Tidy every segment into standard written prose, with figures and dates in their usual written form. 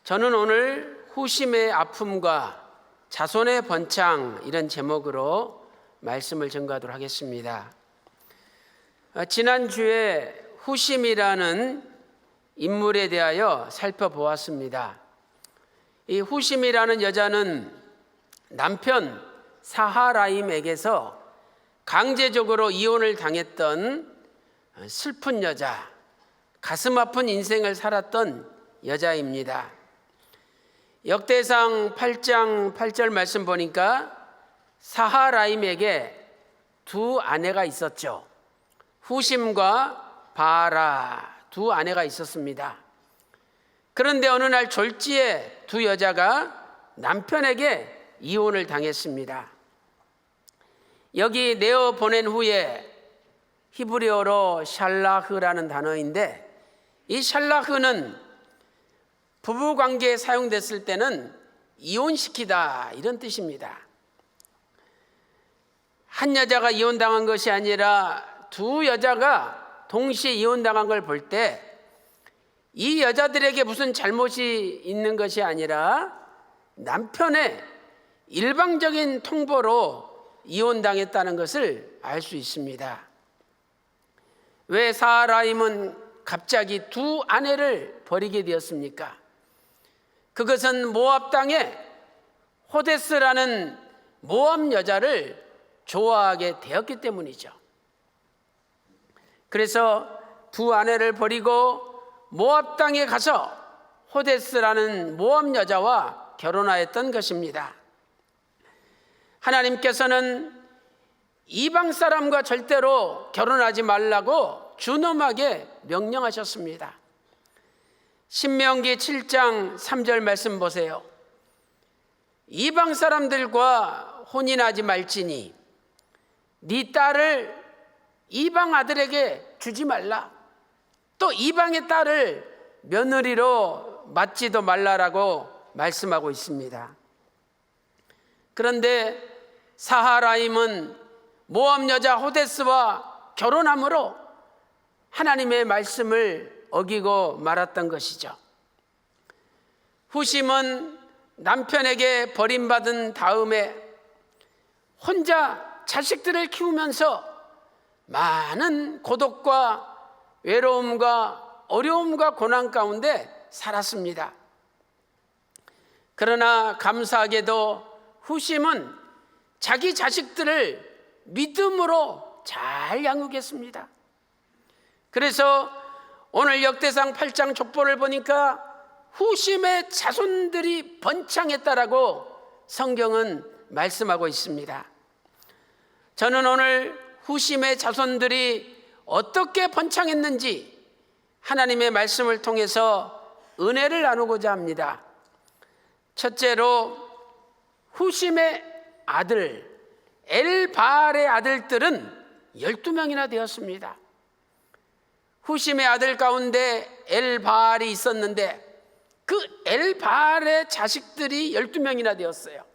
저는 오늘 후심의 아픔과 자손의 번창 이런 제목으로 말씀을 전가하도록 하겠습니다. 지난주에 후심이라는 인물에 대하여 살펴보았습니다. 이 후심이라는 여자는 남편 사하라임에게서 강제적으로 이혼을 당했던 슬픈 여자, 가슴 아픈 인생을 살았던 여자입니다. 역대상 8장 8절 말씀 보니까 사하라임에게 두 아내가 있었죠. 후심과 바라 두 아내가 있었습니다. 그런데 어느 날 졸지에 두 여자가 남편에게 이혼을 당했습니다. 여기 내어 보낸 후에 히브리어로 샬라흐라는 단어인데, 이 샬라흐는 부부관계에 사용됐을 때는 이혼시키다 이런 뜻입니다. 한 여자가 이혼당한 것이 아니라 두 여자가 동시에 이혼당한 걸 볼 때 이 여자들에게 무슨 잘못이 있는 것이 아니라 남편의 일방적인 통보로 이혼당했다는 것을 알 수 있습니다. 왜 사하라임은 갑자기 두 아내를 버리게 되었습니까? 그것은 모압 땅에 호데스라는 모압 여자를 좋아하게 되었기 때문이죠. 그래서 두 아내를 버리고 모압 땅에 가서 호데스라는 모압 여자와 결혼하였던 것입니다. 하나님께서는 이방 사람과 절대로 결혼하지 말라고 준엄하게 명령하셨습니다. 신명기 7장 3절 말씀 보세요. 이방 사람들과 혼인하지 말지니 네 딸을 이방 아들에게 주지 말라. 또 이방의 딸을 며느리로 맞지도 말라라고 말씀하고 있습니다. 그런데 사하라임은 모압 여자 호데스와 결혼함으로 하나님의 말씀을 어기고 말았던 것이죠. 후심은 남편에게 버림받은 다음에 혼자 자식들을 키우면서 많은 고독과 외로움과 어려움과 고난 가운데 살았습니다. 그러나 감사하게도 후심은 자기 자식들을 믿음으로 잘 양육했습니다. 그래서 오늘 역대상 8장 족보를 보니까 후심의 자손들이 번창했다라고 성경은 말씀하고 있습니다. 저는 오늘 후심의 자손들이 어떻게 번창했는지 하나님의 말씀을 통해서 은혜를 나누고자 합니다. 첫째로 후심의 아들 엘바알의 아들들은 12명이나 되었습니다. 후심의 아들 가운데 엘바알이 있었는데 그 엘바알의 자식들이 12명이나 되었어요.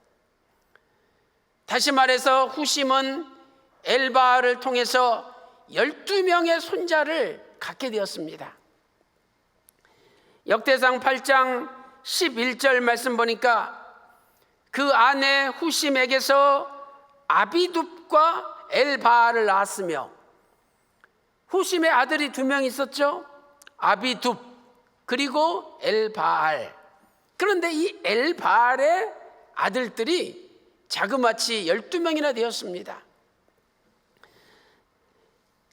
다시 말해서 후심은 엘바알을 통해서 12명의 손자를 갖게 되었습니다. 역대상 8장 11절 말씀 보니까 그 아내 후심에게서 아비둡과 엘바알을 낳았으며, 후심의 아들이 2명 있었죠. 아비둡 그리고 엘바알. 그런데 이 엘바알의 아들들이 자그마치 12명이나 되었습니다.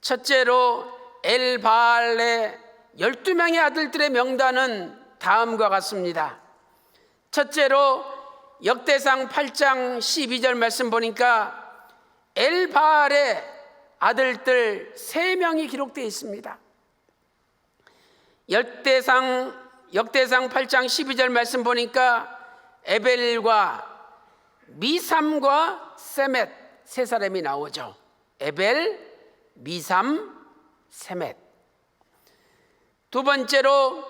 첫째로 엘바알의 12명의 아들들의 명단은 다음과 같습니다. 첫째로 역대상 8장 12절 말씀 보니까 엘바알의 아들들 3명이 기록되어 있습니다. 역대상 8장 12절 말씀 보니까 에벨과 미삼과 세멧 3사람이 나오죠. 에벨, 미삼, 세멧. 두 번째로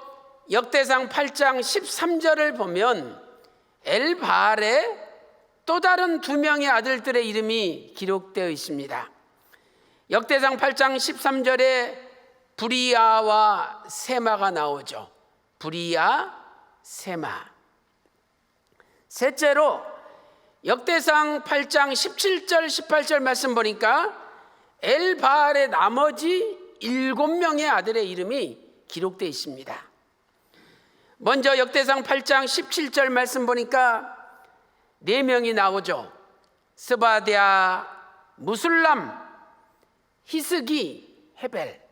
역대상 8장 13절을 보면 엘바알의 또 다른 2명의 아들들의 이름이 기록되어 있습니다. 역대상 8장 13절에 브리아와 세마가 나오죠. 브리아, 세마. 셋째로 역대상 8장 17절 18절 말씀 보니까 엘바알의 나머지 7명의 아들의 이름이 기록되어 있습니다. 먼저 역대상 8장 17절 말씀 보니까 4명이 나오죠. 스바랴, 무술람, 히스기, 헤벨.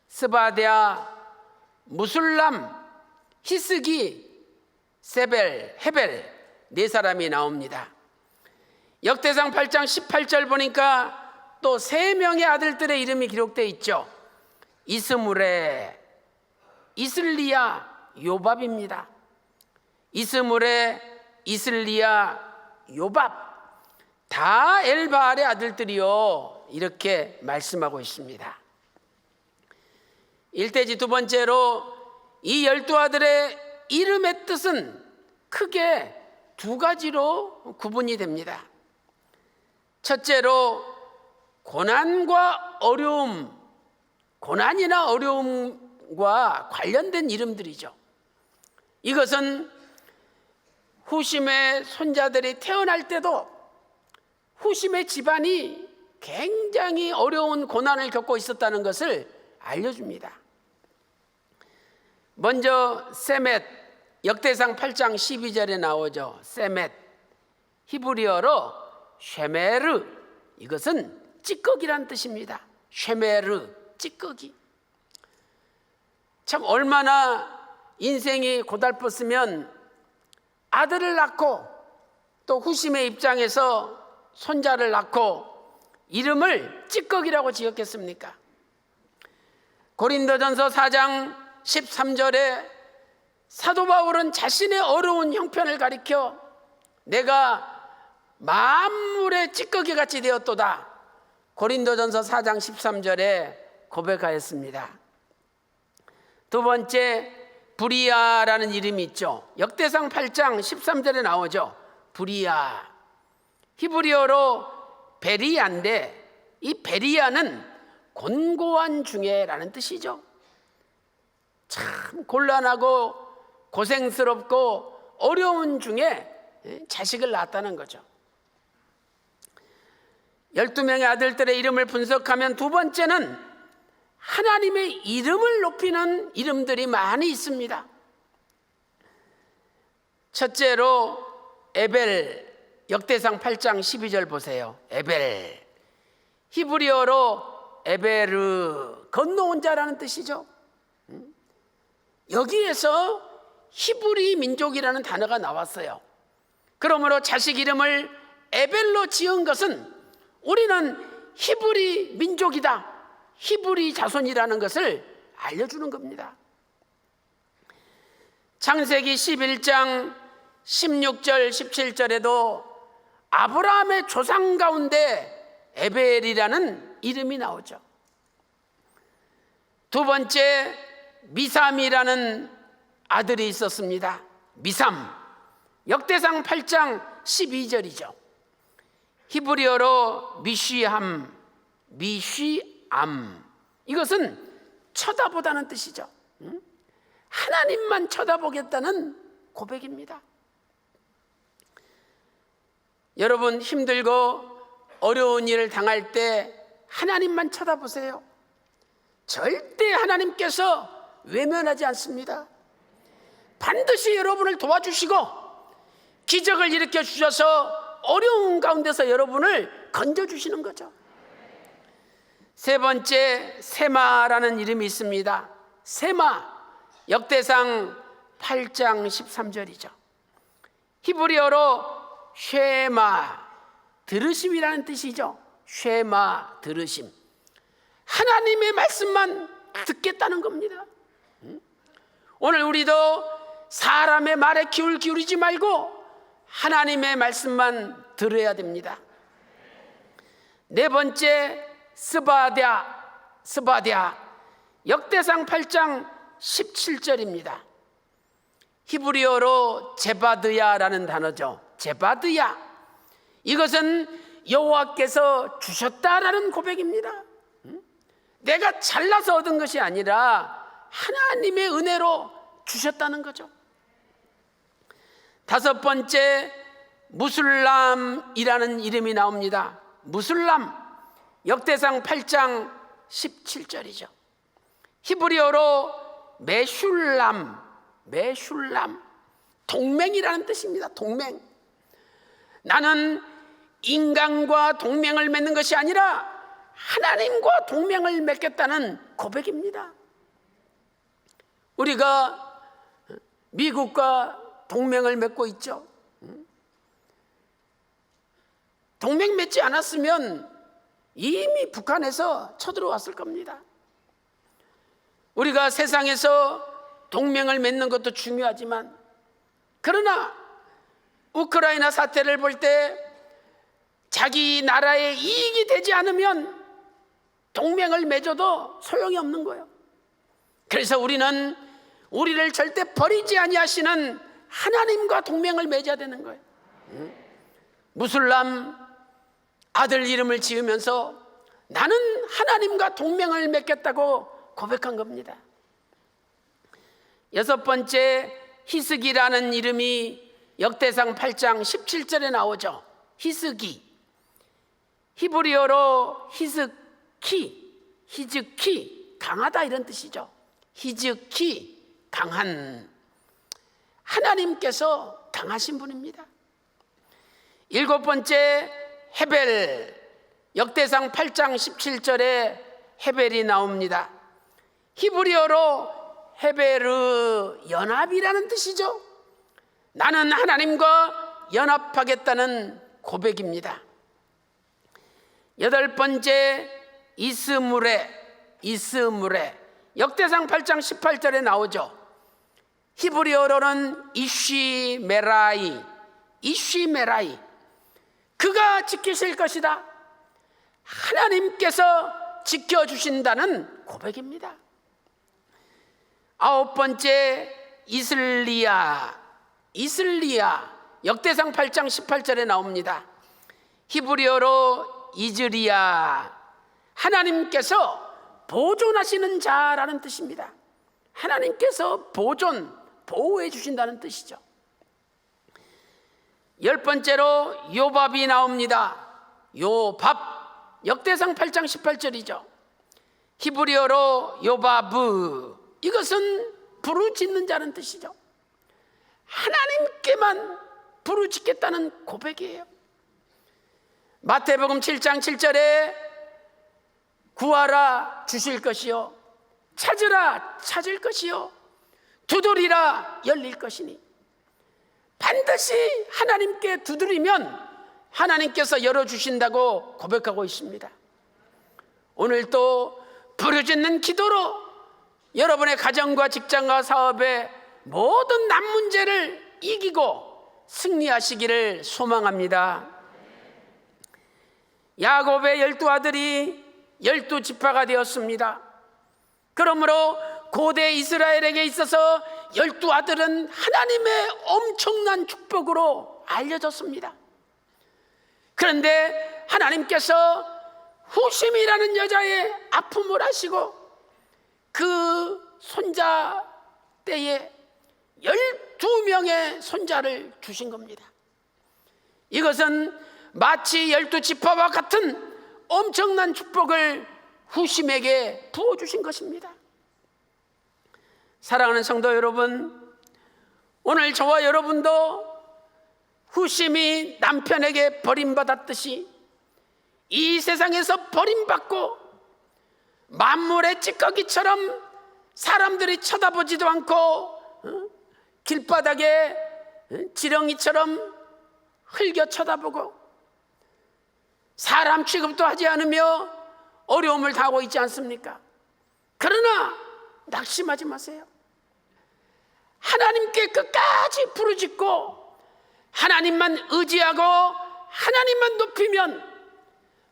스바랴, 무술람, 히스기, 세벨, 헤벨, 4사람이 나옵니다. 역대상 8장 18절 보니까 또 3명의 아들들의 이름이 기록되어 있죠. 이스므레, 이슬리야, 요밥입니다. 이스므레, 이슬리야, 요밥, 다 엘바알의 아들들이요, 이렇게 말씀하고 있습니다. 일대지 두 번째로 이 12아들의 이름의 뜻은 크게 2가지로 구분이 됩니다. 첫째로 고난과 어려움, 고난이나 어려움과 관련된 이름들이죠. 이것은 후심의 손자들이 태어날 때도 후심의 집안이 굉장히 어려운 고난을 겪고 있었다는 것을 알려줍니다. 먼저 세멧, 역대상 8장 12절에 나오죠. 세멧, 히브리어로 쉐메르, 이것은 찌꺼기란 뜻입니다. 쉐메르, 찌꺼기. 참 얼마나 인생이 고달팠으면 아들을 낳고 또 후심의 입장에서 손자를 낳고 이름을 찌꺼기라고 지었겠습니까? 고린도전서 4장 13절에 사도 바울은 자신의 어려운 형편을 가리켜 내가 만물의 찌꺼기같이 되었도다, 고린도전서 4장 13절에 고백하였습니다. 두 번째, 브리아라는 이름이 있죠. 역대상 8장 13절에 나오죠. 브리아, 히브리어로 베리아인데 이 베리아는 곤고한 중에라는 뜻이죠. 참 곤란하고 고생스럽고 어려운 중에 자식을 낳았다는 거죠. 12명의 아들들의 이름을 분석하면 두 번째는 하나님의 이름을 높이는 이름들이 많이 있습니다. 첫째로 에벨, 역대상 8장 12절 보세요. 에벨, 히브리어로 에베르, 건너온 자라는 뜻이죠. 여기에서 히브리 민족이라는 단어가 나왔어요. 그러므로 자식 이름을 에벨로 지은 것은 우리는 히브리 민족이다, 히브리 자손이라는 것을 알려주는 겁니다. 창세기 11장 16절 17절에도 아브라함의 조상 가운데 에벨이라는 이름이 나오죠. 두 번째, 미삼이라는 아들이 있었습니다. 미삼, 역대상 8장 12절이죠. 히브리어로 미쉬함, 미쉬암, 이것은 쳐다보다는 뜻이죠. 하나님만 쳐다보겠다는 고백입니다. 여러분, 힘들고 어려운 일을 당할 때 하나님만 쳐다보세요. 절대 하나님께서 외면하지 않습니다. 반드시 여러분을 도와주시고 기적을 일으켜 주셔서 어려운 가운데서 여러분을 건져주시는 거죠. 세 번째, 세마라는 이름이 있습니다. 세마, 역대상 8장 13절이죠. 히브리어로 쉐마, 들으심이라는 뜻이죠. 쉐마, 들으심. 하나님의 말씀만 듣겠다는 겁니다. 오늘 우리도 사람의 말에 귀를 기울이지 말고 하나님의 말씀만 들어야 됩니다. 네 번째, 스바랴, 역대상 8장 17절입니다. 히브리어로 제바드야라는 단어죠. 제바드야, 이것은 여호와께서 주셨다라는 고백입니다. 내가 잘나서 얻은 것이 아니라 하나님의 은혜로 주셨다는 거죠. 다섯 번째, 무술람이라는 이름이 나옵니다. 무술람, 역대상 8장 17절이죠. 히브리어로 메슐람, 동맹이라는 뜻입니다. 동맹. 나는 인간과 동맹을 맺는 것이 아니라 하나님과 동맹을 맺겠다는 고백입니다. 우리가 미국과 동맹을 맺고 있죠. 동맹 맺지 않았으면 이미 북한에서 쳐들어왔을 겁니다. 우리가 세상에서 동맹을 맺는 것도 중요하지만, 그러나 우크라이나 사태를 볼 때 자기 나라에 이익이 되지 않으면 동맹을 맺어도 소용이 없는 거예요. 그래서 우리는 우리를 절대 버리지 아니하시는 하나님과 동맹을 맺어야 되는 거예요. 무술람 아들 이름을 지으면서 나는 하나님과 동맹을 맺겠다고 고백한 겁니다. 여섯 번째, 히스기라는 이름이 역대상 8장 17절에 나오죠. 히스기, 히브리어로 히즈키, 강하다 이런 뜻이죠. 히즈키, 강한, 하나님께서 강하신 분입니다. 일곱 번째, 헤벨, 역대상 8장 17절에 헤벨이 나옵니다. 히브리어로 헤베르, 연합이라는 뜻이죠. 나는 하나님과 연합하겠다는 고백입니다. 여덟 번째, 이스무레, 역대상 8장 18절에 나오죠. 히브리어로는 이쉬메라이, 그가 지키실 것이다. 하나님께서 지켜주신다는 고백입니다. 아홉 번째, 이슬리야, 역대상 8장 18절에 나옵니다. 히브리어로 이즈리야, 하나님께서 보존하시는 자라는 뜻입니다. 하나님께서 보호해 주신다는 뜻이죠. 열 번째로 요밥이 나옵니다. 요밥, 역대상 8장 18절이죠. 히브리어로 요바브, 이것은 부르짖는 자는 뜻이죠. 하나님께만 부르짖겠다는 고백이에요. 마태복음 7장 7절에 구하라 주실 것이요, 찾으라 찾을 것이요, 두드리라 열릴 것이니, 반드시 하나님께 두드리면 하나님께서 열어주신다고 고백하고 있습니다. 오늘 또 부르짖는 기도로 여러분의 가정과 직장과 사업의 모든 난 문제를 이기고 승리하시기를 소망합니다. 야곱의 12아들이 12지파가 되었습니다. 그러므로 고대 이스라엘에게 있어서 12아들은 하나님의 엄청난 축복으로 알려졌습니다. 그런데 하나님께서 후심이라는 여자의 아픔을 아시고 그 손자 때에 12명의 손자를 주신 겁니다. 이것은 마치 12지파와 같은 엄청난 축복을 후심에게 부어주신 것입니다. 사랑하는 성도 여러분, 오늘 저와 여러분도 후심이 남편에게 버림받았듯이 이 세상에서 버림받고 만물의 찌꺼기처럼 사람들이 쳐다보지도 않고 길바닥에 지렁이처럼 흘겨 쳐다보고 사람 취급도 하지 않으며 어려움을 당하고 있지 않습니까? 그러나 낙심하지 마세요. 하나님께 끝까지 부르짖고 하나님만 의지하고 하나님만 높이면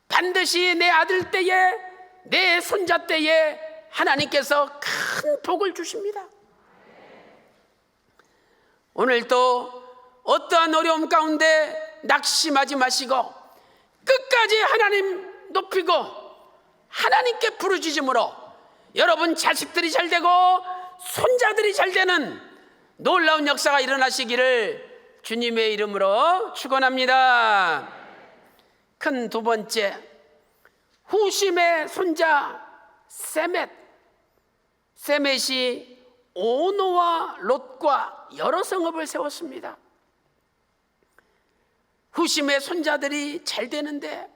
반드시 내 아들 때에 내 손자 때에 하나님께서 큰 복을 주십니다. 오늘도 어떠한 어려움 가운데 낙심하지 마시고 끝까지 하나님 높이고 하나님께 부르짖음으로 여러분 자식들이 잘되고 손자들이 잘되는 놀라운 역사가 일어나시기를 주님의 이름으로 축원합니다. 큰 두 번째, 후심의 손자 세멧이 오노와 롯과 여러 성읍을 세웠습니다. 후심의 손자들이 잘 되는데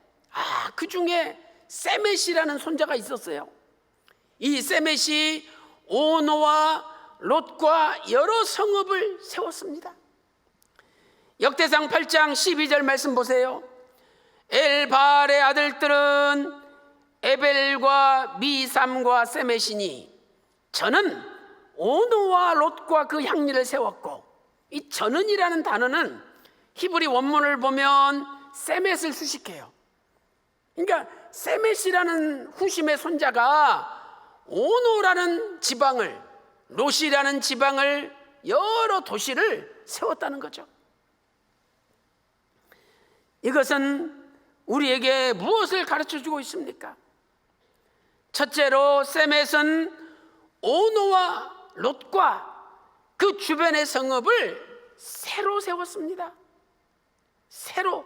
그 중에 세멧이라는 손자가 있었어요. 이 세멧이 오노와 롯과 여러 성읍을 세웠습니다. 역대상 8장 12절 말씀 보세요. 엘발의 아들들은 에벨과 미삼과 세멧이니 저는 오노와 롯과 그 향리를 세웠고, 이 저는이라는 단어는 히브리 원문을 보면 세멧을 수식해요. 그러니까 세멧이라는 후심의 손자가 오노라는 지방을, 롯이라는 지방을, 여러 도시를 세웠다는 거죠. 이것은 우리에게 무엇을 가르쳐주고 있습니까? 첫째로 세멧은 오노와 롯과 그 주변의 성읍을 새로 세웠습니다. 새로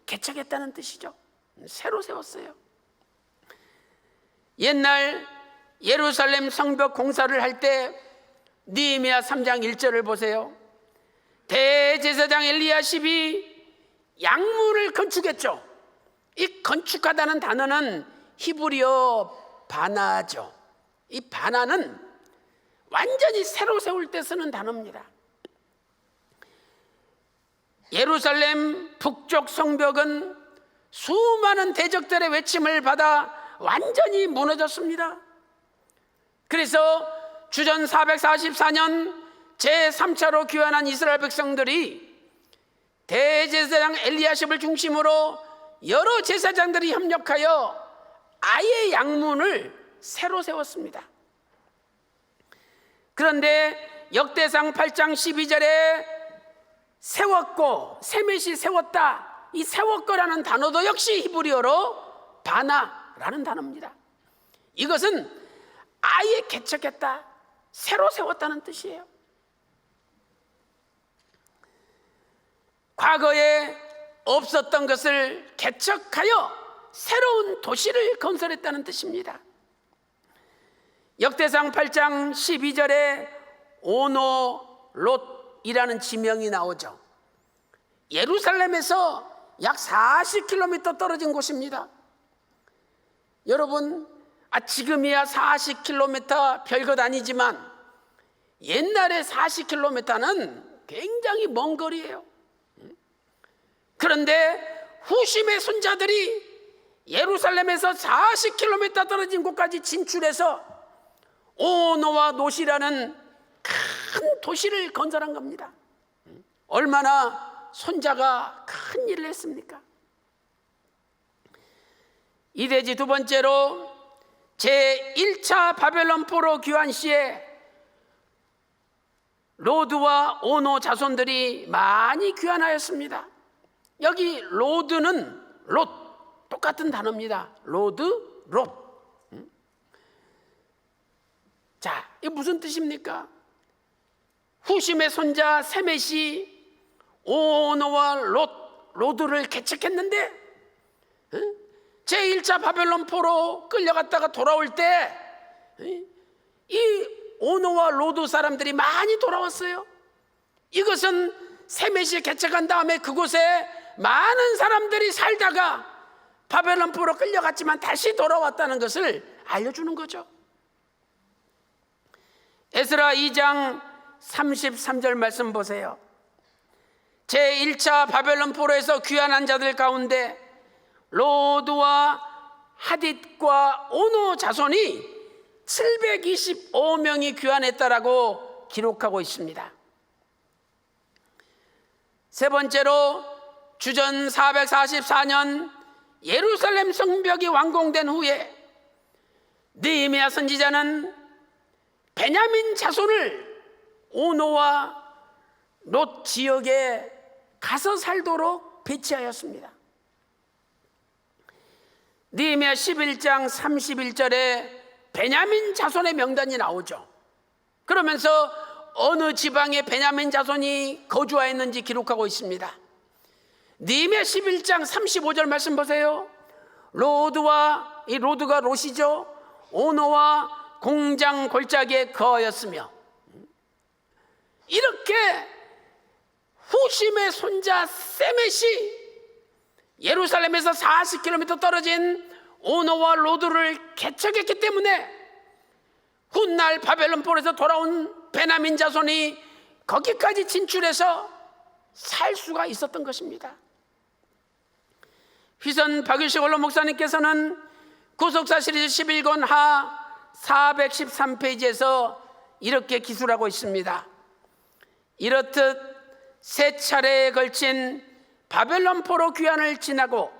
개척했다는 뜻이죠. 새로 세웠어요. 옛날 예루살렘 성벽 공사를 할 때 느헤미야 3장 1절을 보세요. 대제사장 엘리야십이 양문을 건축했죠. 이 건축하다는 단어는 히브리어 바나죠. 이 바나는 완전히 새로 세울 때 쓰는 단어입니다. 예루살렘 북쪽 성벽은 수많은 대적들의 외침을 받아 완전히 무너졌습니다. 그래서 주전 444년 제3차로 귀환한 이스라엘 백성들이 대제사장 엘리야십을 중심으로 여러 제사장들이 협력하여 아예 양문을 새로 세웠습니다. 그런데 역대상 8장 12절에 세웠고, 세멧이 세웠다, 이 세웠거라는 단어도 역시 히브리어로 바나라는 단어입니다. 이것은 아예 개척했다, 새로 세웠다는 뜻이에요. 과거에 없었던 것을 개척하여 새로운 도시를 건설했다는 뜻입니다. 역대상 8장 12절에 오노 롯이라는 지명이 나오죠. 예루살렘에서 약 40km 떨어진 곳입니다. 여러분, 지금이야 40km 별것 아니지만 옛날에 40km는 굉장히 먼 거리예요. 그런데 후심의 손자들이 예루살렘에서 40km 떨어진 곳까지 진출해서 오노와 롯이라는 큰 도시를 건설한 겁니다. 얼마나 손자가 큰 일을 했습니까? 이대지 두 번째로 제1차 바벨론 포로 귀환 시에 로드와 오노 자손들이 많이 귀환하였습니다. 여기 로드는 롯, 똑같은 단어입니다. 로드, 롯. 자, 이게 무슨 뜻입니까? 후심의 손자 세멧이 오노와 로드를 개척했는데 제1차 바벨론 포로 끌려갔다가 돌아올 때 이 오노와 로드 사람들이 많이 돌아왔어요. 이것은 세멧이 개척한 다음에 그곳에 많은 사람들이 살다가 바벨론 포로 끌려갔지만 다시 돌아왔다는 것을 알려주는 거죠. 에스라 2장 33절 말씀 보세요. 제1차 바벨론 포로에서 귀환한 자들 가운데 로드와 하딧과 오노 자손이 725명이 귀환했다라고 기록하고 있습니다. 세 번째로 주전 444년 예루살렘 성벽이 완공된 후에 느헤미야 선지자는 베냐민 자손을 오노와 롯 지역에 가서 살도록 배치하였습니다. 느헤미야 11장 31절에 베냐민 자손의 명단이 나오죠. 그러면서 어느 지방에 베냐민 자손이 거주하였는지 기록하고 있습니다. 느헤미야 11장 35절 말씀 보세요. 로드와, 이 로드가 롯이죠, 오노와 공장 골짜기에 거하였으며, 이렇게 후심의 손자 세мет이 예루살렘에서 40km 떨어진 오노와 로드를 개척했기 때문에 훗날 바벨론 폴에서 돌아온 베냐민 자손이 거기까지 진출해서 살 수가 있었던 것입니다. 휘선 박일식 원로 목사님께서는 구속사 시리즈 11권 하 413페이지에서 이렇게 기술하고 있습니다. 이렇듯 세 차례에 걸친 바벨론 포로 귀환을 지나고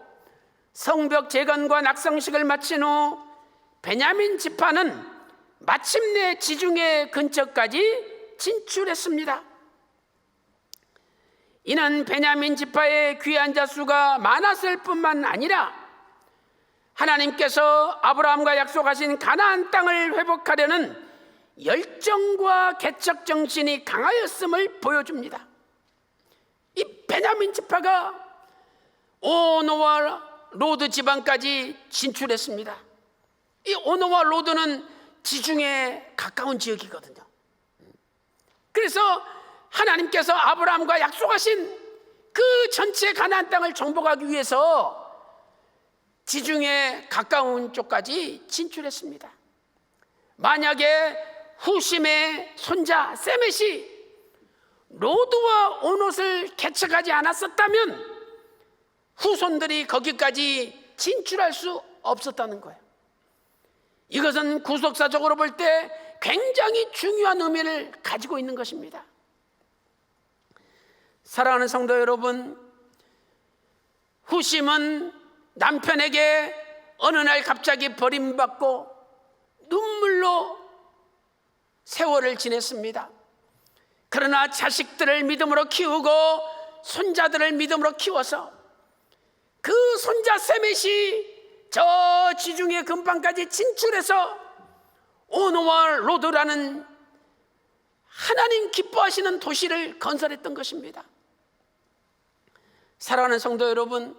성벽 재건과 낙성식을 마친 후 베냐민 지파는 마침내 지중해 근처까지 진출했습니다. 이는 베냐민 지파의 귀한 자 수가 많았을 뿐만 아니라 하나님께서 아브라함과 약속하신 가나안 땅을 회복하려는 열정과 개척 정신이 강하였음을 보여줍니다. 이 베냐민 지파가 오노와 로드 지방까지 진출했습니다. 이 오노와 로드는 지중해에 가까운 지역이거든요. 그래서 하나님께서 아브라함과 약속하신 그 전체 가나안 땅을 정복하기 위해서 지중해 가까운 쪽까지 진출했습니다. 만약에 후심의 손자 세멧이 로드와 오롯을 개척하지 않았었다면 후손들이 거기까지 진출할 수 없었다는 거예요. 이것은 구속사적으로 볼 때 굉장히 중요한 의미를 가지고 있는 것입니다. 사랑하는 성도 여러분, 후심은 남편에게 어느 날 갑자기 버림받고 눈물로 세월을 지냈습니다. 그러나 자식들을 믿음으로 키우고 손자들을 믿음으로 키워서 그 손자 세멧이 저 지중해 근방까지 진출해서 오노와 로드라는 하나님 기뻐하시는 도시를 건설했던 것입니다. 사랑하는 성도 여러분,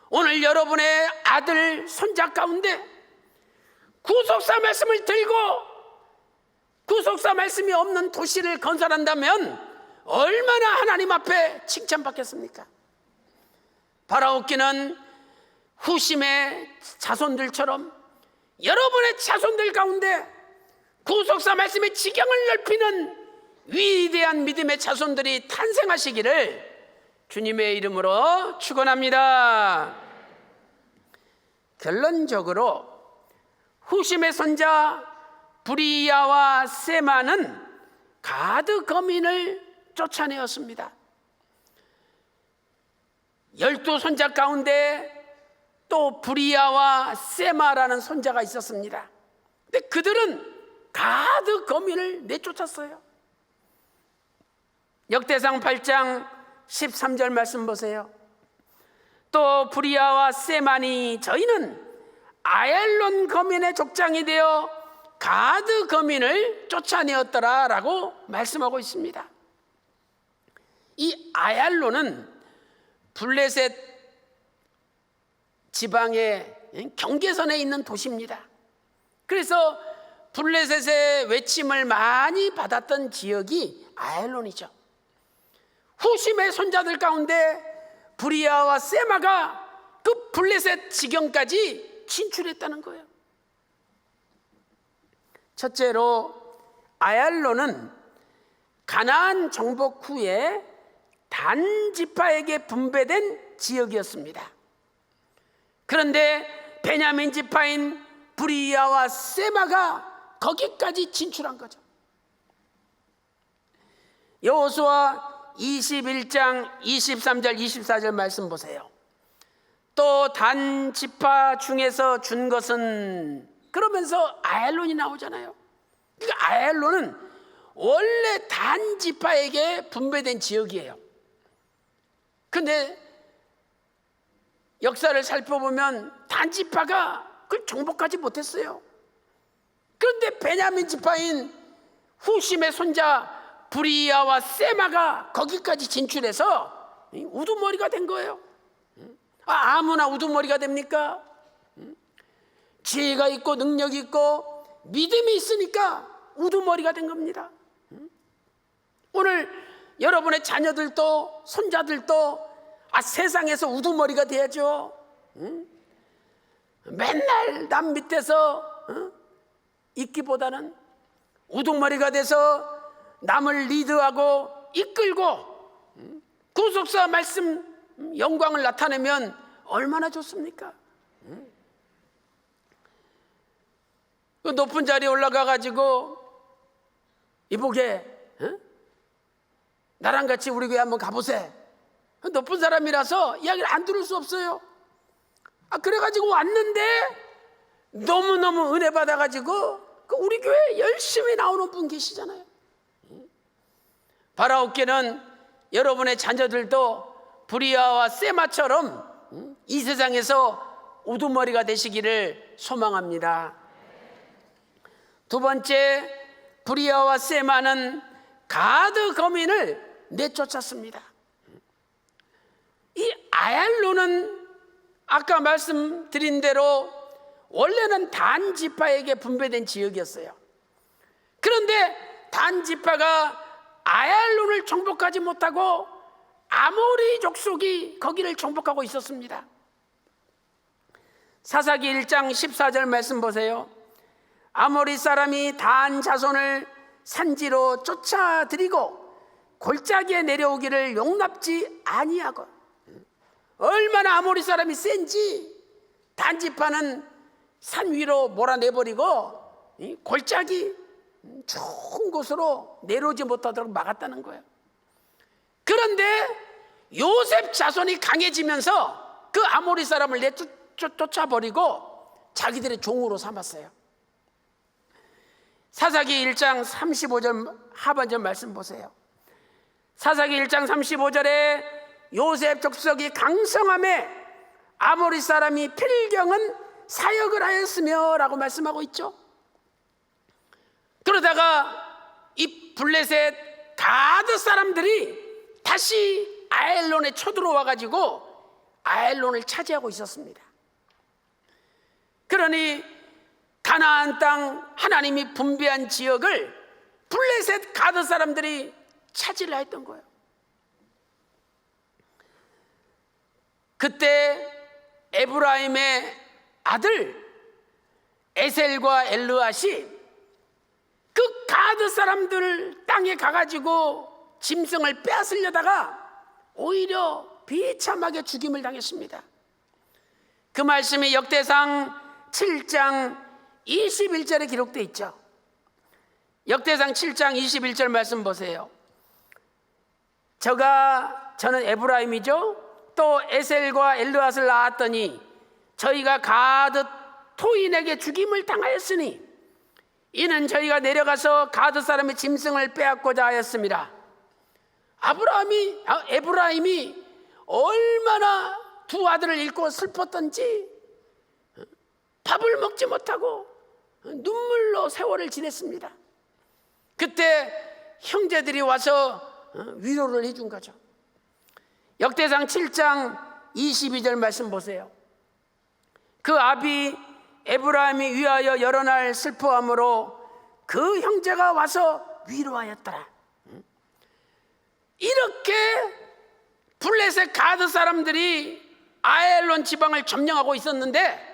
오늘 여러분의 아들, 손자 가운데 구속사 말씀을 들고 구속사 말씀이 없는 도시를 건설한다면 얼마나 하나님 앞에 칭찬받겠습니까? 바라옵기는 후심의 자손들처럼 여러분의 자손들 가운데 구속사 말씀의 지경을 넓히는 위대한 믿음의 자손들이 탄생하시기를 주님의 이름으로 축원합니다. 결론적으로 후심의 손자 브리야와 세마는 가드 거민을 쫓아내었습니다. 12손자 가운데 또 브리야와 세마라는 손자가 있었습니다. 근데 그들은 가드 거민을 내쫓았어요. 역대상 8장 13절 말씀 보세요. 또 브리야와 세마니 저희는 아얄론 거민의 족장이 되어 가드 거민을 쫓아내었더라 라고 말씀하고 있습니다. 이 아얄론은 블레셋 지방의 경계선에 있는 도시입니다. 그래서 블레셋의 외침을 많이 받았던 지역이 아얄론이죠. 후심의 손자들 가운데 브리야와 세마가 그 블레셋 지경까지 진출했다는 거예요. 첫째로 아얄론은 가나안 정복 후에 단 지파에게 분배된 지역이었습니다. 그런데 베냐민 지파인 브리야와 세마가 거기까지 진출한 거죠. 여호수아 21장 23절 24절 말씀 보세요. 또 단 지파 중에서 준 것은, 그러면서 아얄론이 나오잖아요. 그러니까 아얄론은 원래 단 지파에게 분배된 지역이에요. 근데 역사를 살펴보면 단 지파가 그걸 정복하지 못했어요. 그런데 베냐민 지파인 후심의 손자 브리아와 세마가 거기까지 진출해서 우두머리가 된 거예요. 아무나 우두머리가 됩니까? 지혜가 있고 능력이 있고 믿음이 있으니까 우두머리가 된 겁니다. 오늘 여러분의 자녀들도 손자들도 세상에서 우두머리가 돼야죠. 맨날 남 밑에서 있기보다는 우두머리가 돼서 남을 리드하고 이끌고 구속사 말씀 영광을 나타내면 얼마나 좋습니까? 그 높은 자리에 올라가 가지고 이보게 나랑 같이 우리 교회 한번 가보세. 높은 사람이라서 이야기를 안 들을 수 없어요. 그래가지고 왔는데 너무너무 은혜 받아가지고 우리 교회에 열심히 나오는 분 계시잖아요. 바라옵기는 여러분의 자녀들도 브리아와 세마처럼 이 세상에서 우두머리가 되시기를 소망합니다. 두 번째, 브리아와 세마는 가드 거민을 내쫓았습니다. 이 아얄론은 아까 말씀드린 대로 원래는 단 지파에게 분배된 지역이었어요. 그런데 단 지파가 아얄론을 정복하지 못하고 아모리 족속이 거기를 정복하고 있었습니다. 사사기 1장 14절 말씀 보세요. 아모리 사람이 단 자손을 산지로 쫓아들이고 골짜기에 내려오기를 용납지 아니하고, 얼마나 아모리 사람이 센지 단 지파는 산 위로 몰아내버리고 골짜기 좋은 곳으로 내려오지 못하도록 막았다는 거예요. 그런데 요셉 자손이 강해지면서 그 아모리 사람을 쫓아버리고 자기들의 종으로 삼았어요. 사사기 1장 35절 하반절 말씀 보세요. 사사기 1장 35절에 요셉 족속이 강성함에 아모리 사람이 필경은 사역을 하였으며 라고 말씀하고 있죠. 그러다가 이 블레셋 가드 사람들이 다시 아엘론에 쳐들어와 가지고 아엘론을 차지하고 있었습니다. 그러니 가나안 땅 하나님이 분배한 지역을 블레셋 가드 사람들이 차지를 했던 거예요. 그때 에브라임의 아들 에셀과 엘르앗이 그 가드 사람들 땅에 가가지고 짐승을 빼앗으려다가 오히려 비참하게 죽임을 당했습니다. 그 말씀이 역대상 7장 21절에 기록되어 있죠. 역대상 7장 21절 말씀 보세요. 저는 에브라임이죠. 또 에셀과 엘르앗을 낳았더니 저희가 가드 토인에게 죽임을 당하였으니 이는 저희가 내려가서 가드 사람의 짐승을 빼앗고자 하였습니다. 에브라임이 얼마나 두 아들을 잃고 슬펐던지 밥을 먹지 못하고 눈물로 세월을 지냈습니다. 그때 형제들이 와서 위로를 해준 거죠. 역대상 7장 22절 말씀 보세요. 그 아비 에브라임이 위하여 여러 날 슬퍼함으로 그 형제가 와서 위로하였더라. 이렇게 블레셋 가드 사람들이 아엘론 지방을 점령하고 있었는데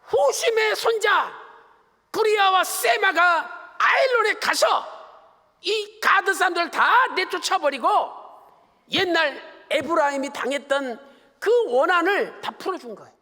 후심의 손자 브리아와 세마가 아엘론에 가서 이 가드 사람들을 다 내쫓아버리고 옛날 에브라임이 당했던 그 원한을 다 풀어준 거예요.